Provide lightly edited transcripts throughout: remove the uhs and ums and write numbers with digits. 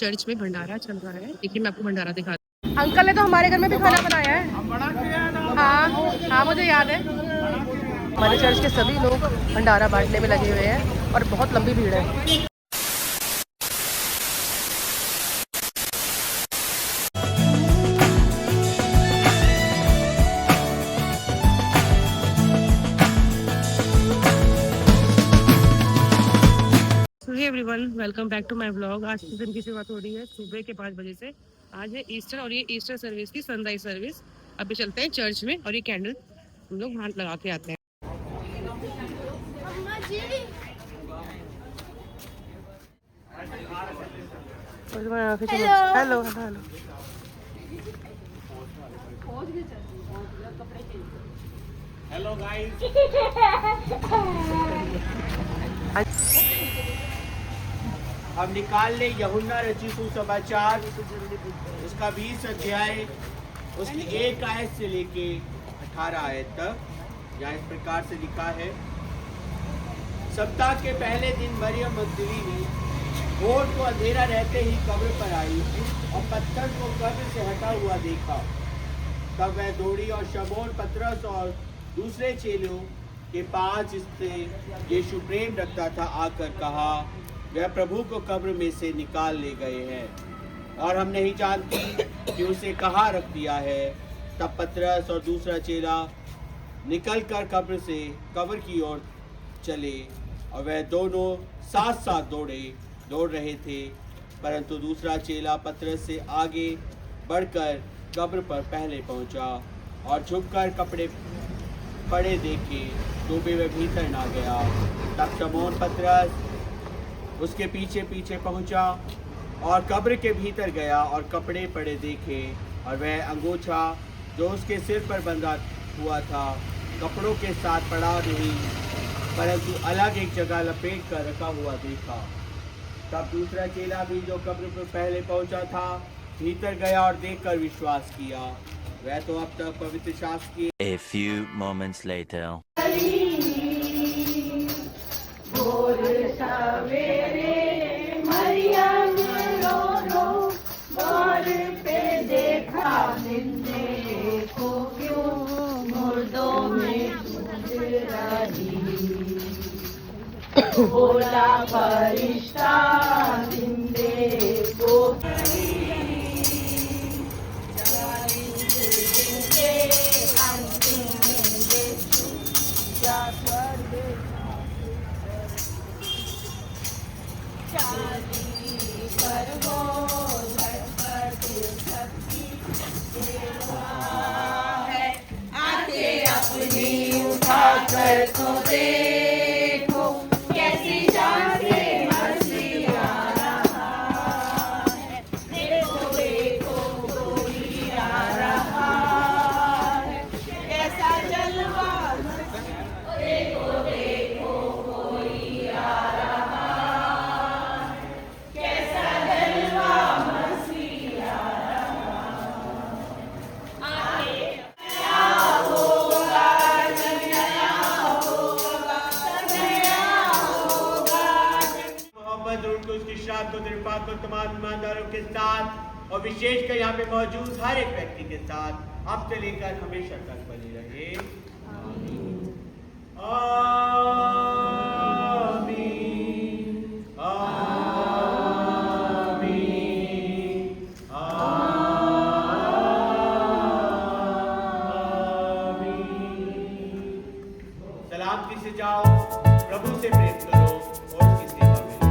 Church में भंडारा चल रहा है। देखिए मैं आपको भंडारा दिखा। अंकल ने तो हमारे घर में भी खाना बनाया है। हाँ हाँ मुझे याद है। हमारे चर्च के सभी लोग भंडारा बांटने में लगे हुए हैं और बहुत लंबी भीड़ है। Hey everyone, welcome back to my vlog. आज के दिन की शुरुआत हो रही है सुबह के 5 बजे से। आज है ईस्टर और ये ईस्टर सर्विस की सनराइज सर्विस। अभी चलते हैं चर्च में और ये कैंडल हम लोग हाथ लगा के आते हैं। Hello hello. Hello guys. हम निकाल ले यूहन्ना रचित सुसमाचार उसका 20 अध्याय उसकी 1 आयत से लेके 18 आयत तक, जहाँ इस प्रकार से लिखा है। सप्ताह के पहले दिन मरियम मगदलीनी भोर को अंधेरा रहते ही कब्र पर आई और पत्थर को कब्र से हटा हुआ देखा। तब वह दौड़ी और शमौन पतरस और दूसरे चेलों के पास जिससे यीशु प्रेम रखता था आकर कहा, वह प्रभु को कब्र में से निकाल ले गए हैं और हम नहीं जानती कि उसे कहाँ रख दिया है। तब पतरस और दूसरा चेला निकलकर कब्र की ओर चले और वह दोनों साथ साथ दौड़ रहे थे, परंतु दूसरा चेला पतरस से आगे बढ़कर कब्र पर पहले पहुंचा और झुककर कपड़े पड़े देखे तो भी वह भीतर ना गया। तब शमौन पतरस उसके पीछे पीछे पहुंचा और कब्र के भीतर गया और कपड़े पड़े देखे और वह अंगोछा जो उसके सिर पर बंधा हुआ था कपड़ों के साथ पड़ा नहीं, परंतु अलग एक जगह लपेट कर रखा हुआ देखा। तब दूसरा चेला भी जो कब्र पर पहले पहुंचा था भीतर गया और देखकर विश्वास किया। वह तो अब तक पवित्र शास्त्र की। A few moments later. Maryam रो बार पे देखा जिंदे को क्यों मुर्दों में बोला फरिश्ता जिंदे को कर तो देखो कैसी जान से मसीह आ रहा है। देखो देखो कोई आ रहा है, कैसा जलवा। देखो देखो कोई आ रहा है, कैसा जलवा मसीह आ को पाक को तमाम ईमानदारों के साथ और विशेषकर यहाँ पे मौजूद हर एक व्यक्ति के साथ अब से लेकर हमेशा तक बनी रहे। आमीन आमीन आमीन। सलामती से जाओ, प्रभु से प्रेम करो और उसकी सेवा में रहा।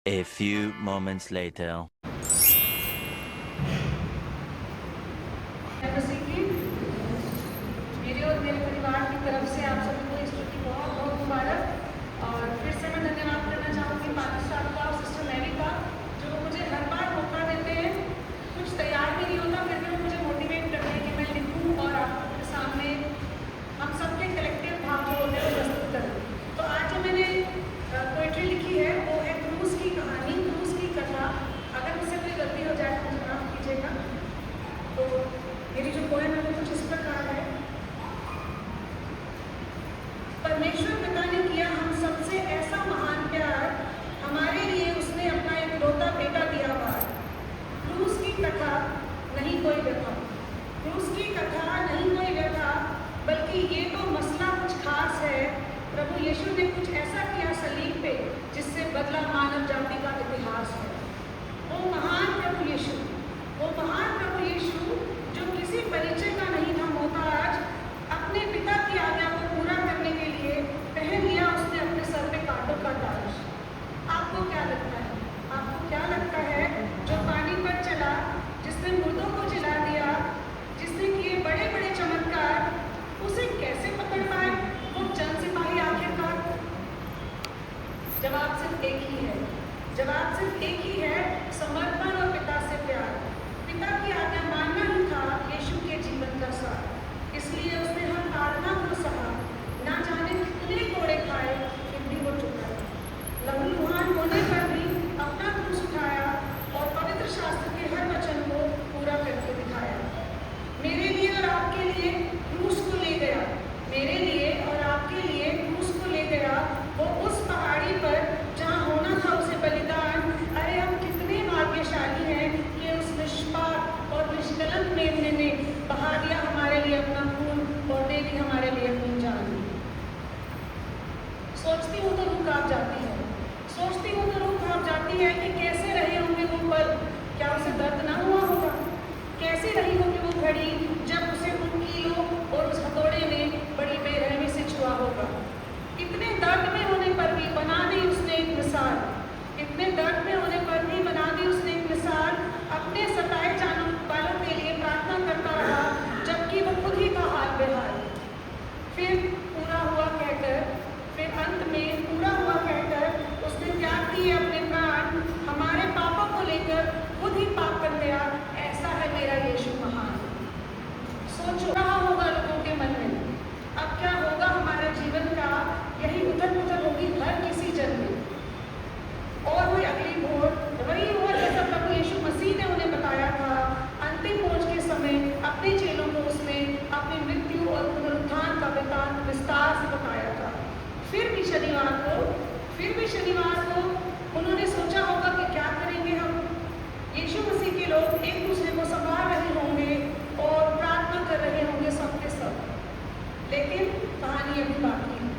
A few moments later. मेरे और मेरे परिवार की तरफ से आप सभी को ईस्टर की बहुत बहुत मुबारक। और फिर से मैं धन्यवाद करना चाहूँगी पाकिस्तान साहब का और सिस्टर मैरी का, जो मुझे हर बार मौका देते हैं। कुछ तैयार भी नहीं होता, फिर भी वो मुझे मोटिवेट करते हैं कि मैं लिखूँ और आपके सामने हम सबके कलेक्टिव भाव जो होते हैं वो प्रस्तुत करूँ। तो आज जो मैंने पोइट्री लिखी है वो है क्रूस की कहानी, क्रूस की कथा। अगर मुझसे कोई गलती हो जाए तो मुझे माफ कीजिएगा। तो मेरी जो पोएम है वो कुछ इस प्रकार है। परमेश्वर पिता ने किया हम सबसे ऐसा महान प्यार, हमारे लिए उसने अपना इकलौता बेटा दिया बार। क्रूस की कथा नहीं कोई व्यथा, क्रूस की कथा नहीं कोई व्यथा, बल्कि ये तो मसला कुछ खास है। प्रभु यीशु ने कुछ ऐसा किया सलीब पे जिससे बदला मानव जाति का इतिहास है। वो महान प्रभु यीशु, वो महान प्रभु यीशु जो किसी परिचय का नहीं था मोहताज, अपने पिता की आज्ञा को पूरा करने के लिए पहन लिया उसने अपने सर पे कांटों का ताज। आपको क्या लगता है, आपको क्या लगता है जो पानी पर चला, जिसने मुर्दों को जिला दिया, जिसने किए बड़े बड़े चमत्कार, उसे कैसे पकड़ पाए वो चंद सिपाही आखिरकार? जवाब सिर्फ एक ही है, जवाब सिर्फ एक ही है, समर्पण और पिता से प्यार। पिता की आज्ञा मानना ही था यीशु के जीवन का सार। इसलिए उसने हर ताड़ना को सहा, ना जाने कितने कोड़े खाए, फिर भी वो चुका। लहूलुहान होने पर भी अपना क्रूस उठाया और पवित्र शास्त्र के हर वचन को पूरा करके दिखाया। मेरे लिए और आपके लिए क्रूस को ले गया, मेरे लिए और आपके लिए क्रूस को ले गया वो उस पहाड़ी पर जहाँ होना था उसे बलिदान। अरे हम कितने भाग्यशाली हैं कि उस निष्पाप और निष्कलंक मेमने ने बहा दिया हमारे लिए अपना खून और दे दी हमारे लिए अपनी जान। सोचती हूँ तो रूह कांप जाती है, सोचती हूँ तो रूह कांप जाती है कि कैसे रहे होंगे वो पल, क्या उसे दर्द ना हुआ होगा? कैसे रही होगी वो घड़ी जब उसे उन कीलों और उस हथौड़े ने बड़ी बेरहमी से छुआ होगा? इतने दर्द में होने पर भी बना दी उसने एक मिसाल, इतने दर्द में होने पर भी बना दी उसने एक मिसाल। अपने सताए जाने वालों के लिए प्रार्थना करता रहा, जबकि वो खुद ही था हाल बेहाल। फिर पूरा हुआ कहकर, फिर अंत में पूरा हुआ कहकर उसने त्याग दिए अपने प्राण, हमारे पापों को लेकर खुद ही पाप कर गया। ऐसा है मेरा यीशु महान। सोचो क्या होगा लोगों के मन में, अब क्या होगा हमारे जीवन का? यही उथल पुथल होगी हर किसी जन में। और वही अगली भोर वही हुआ जैसा प्रभु यीशु मसीह ने उन्हें बताया था। अंतिम भोज के समय अपने चेलों को उसने अपनी मृत्यु और पुनरुत्थान का विस्तार से बताया था। फिर भी शनिवार को उन्होंने सोचा होगा कि क्या करेंगे हम। यीशु मसीह के लोग एक दूसरे को संभाल रहे होंगे और प्रार्थना कर रहे होंगे सबके सब। लेकिन कहानी अभी बाकी है,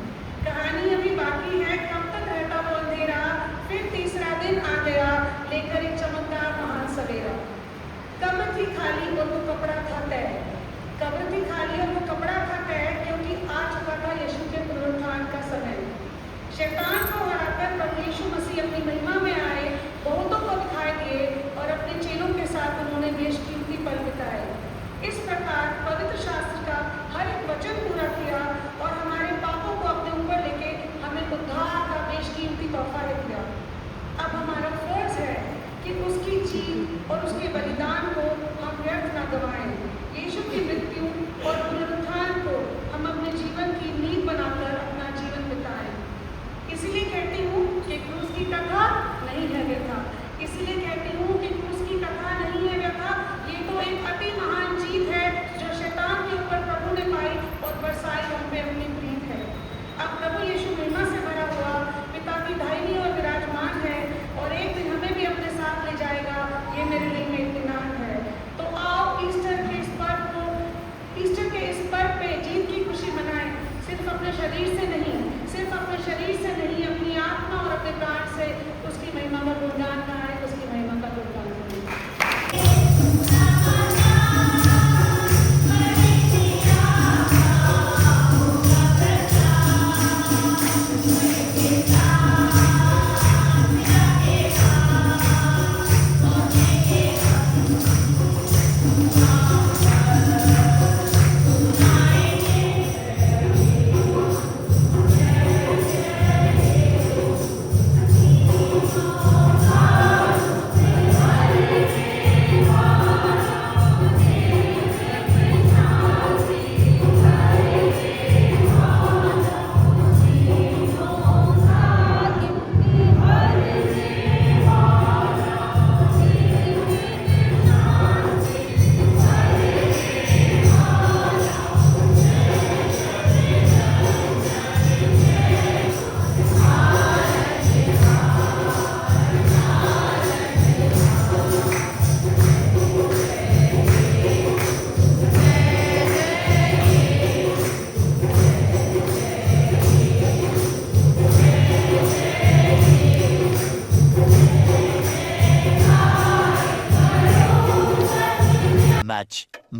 कहानी अभी बाकी है। कब तक रहता वो अंधेरा? फिर तीसरा दिन आ गया लेकर एक चमकदार महान सवेरा। कब्र थी खाली और वो कपड़ा था तय, कब्र थी खाली और वो कपड़ा था तय, क्योंकि आ चुका था यीशु के पुनरुत्थान का समय। शैतान को हराकर प्रभु यीशु मसीह अपनी महिमा में आए, बहुतों को दिखाई दिए और अपने चेलों के साथ उन्होंने बेशकीमती पल बिताए। इस प्रकार पवित्र शास्त्र का हर एक वचन पूरा किया और हमारे पापों को अपने ऊपर लेके हमें उद्धार का बेशकीमती तोहफा दिया। अब हमारा फर्ज है कि उसकी जीत और उसके बलिदान को हम व्यर्थ न गवाएं। यीशु की मृत्यु और पुनरुत्थान को हम अपने जीवन की नींव बनाकर अपना जीवन बिताएं। इसलिए कहती हूँ कि क्रूस की कथा नहीं है व्यथा, इसलिए कहती हूँ कि क्रूस की कथा नहीं है व्यथा। ये तो एक अति महान जीत है जो शैतान के ऊपर प्रभु ने पाई और बरसाई हम पे अपनी प्रीत है। अब प्रभु यीशु महिमा से भरा हुआ पिता की दाहिनी ओर विराजमान है और एक दिन हमें भी अपने साथ ले जाएगा। ये मेरे लिए में इत्मीनान है। तो आओ ईस्टर के इस पर्व को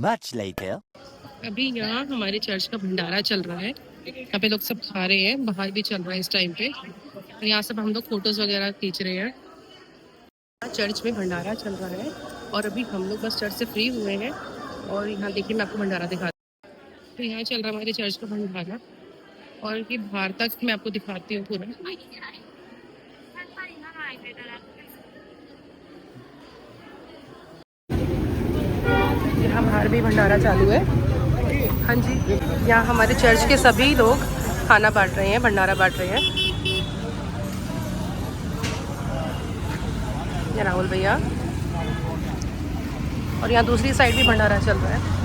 much later. अभी यहाँ हमारे चर्च का भंडारा चल रहा है। यहाँ पे लोग सब खा रहे हैं, बाहर भी चल रहा है इस टाइम पे। और यहाँ सब हम लोग फोटोज वगैरह खींच रहे हैं। चर्च में भंडारा चल रहा है और अभी हम लोग बस चर्च से फ्री हुए हैं। और यहाँ देखिए मैं आपको भंडारा दिखाती हूँ। तो यहाँ चल रहा है हमारे चर्च का भंडारा और ये बाहर तक मैं आपको दिखाती हूँ पूरा। यहाँ बाहर भी भंडारा चालू है। हाँ जी, यहाँ हमारे चर्च के सभी लोग खाना बांट रहे हैं, भंडारा बांट रहे हैं। ये राहुल भैया और यहाँ दूसरी साइड भी भंडारा चल रहा है।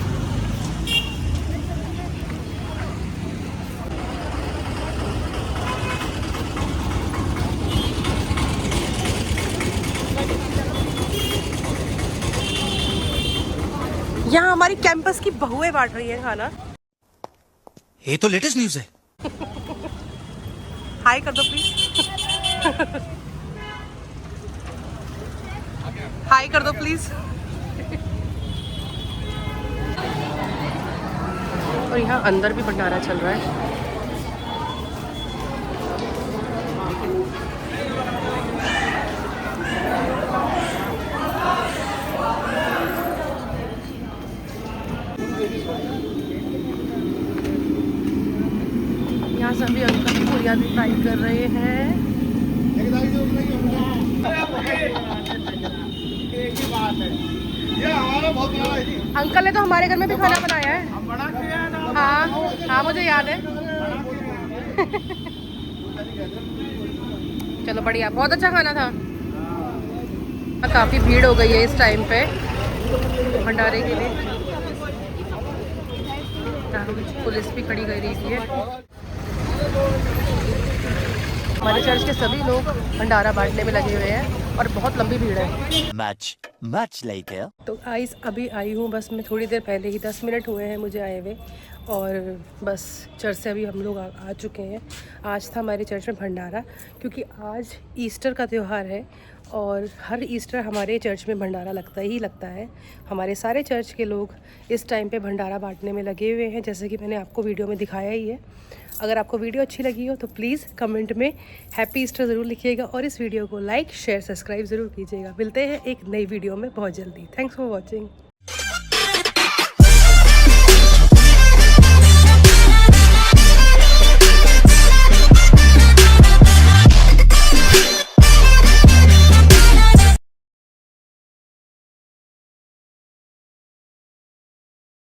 यहाँ हमारी कैंपस की बहुएं बांट रही है खाना। ये तो लेटेस्ट न्यूज़ है। हाय कर दो प्लीज। हाय कर दो प्लीज। और यहाँ अंदर भी भंडारा चल रहा है। यहाँ सभी अंकल पूरियाँ भी फ्राई कर रहे हैं। अंकल ने तो हमारे घर में भी खाना बनाया है। हाँ हाँ मुझे याद है। चलो बढ़िया, बहुत अच्छा खाना था। काफ़ी भीड़ हो गई है इस टाइम पे भंडारे के लिए। पुलिस भी खड़ी कर रही है। हमारे चर्च के सभी लोग भंडारा बांटने में लगे हुए हैं और बहुत लंबी भीड़ है। Much later. तो गाइस अभी आई हूँ, बस मैं थोड़ी देर पहले ही 10 मिनट हुए हैं मुझे आए हुए। और बस चर्च से अभी हम लोग आ चुके हैं। आज था हमारे चर्च में भंडारा, क्योंकि आज ईस्टर का त्यौहार है और हर ईस्टर हमारे चर्च में भंडारा लगता है। हमारे सारे चर्च के लोग इस टाइम पे भंडारा बांटने में लगे हुए हैं, जैसे कि मैंने आपको वीडियो में दिखाया ही है। अगर आपको वीडियो अच्छी लगी हो तो प्लीज़ कमेंट में हैप्पी ईस्टर ज़रूर लिखिएगा और इस वीडियो को लाइक शेयर सब्सक्राइब ज़रूर कीजिएगा। मिलते हैं एक नई वीडियो में बहुत जल्दी। Thanks for watching.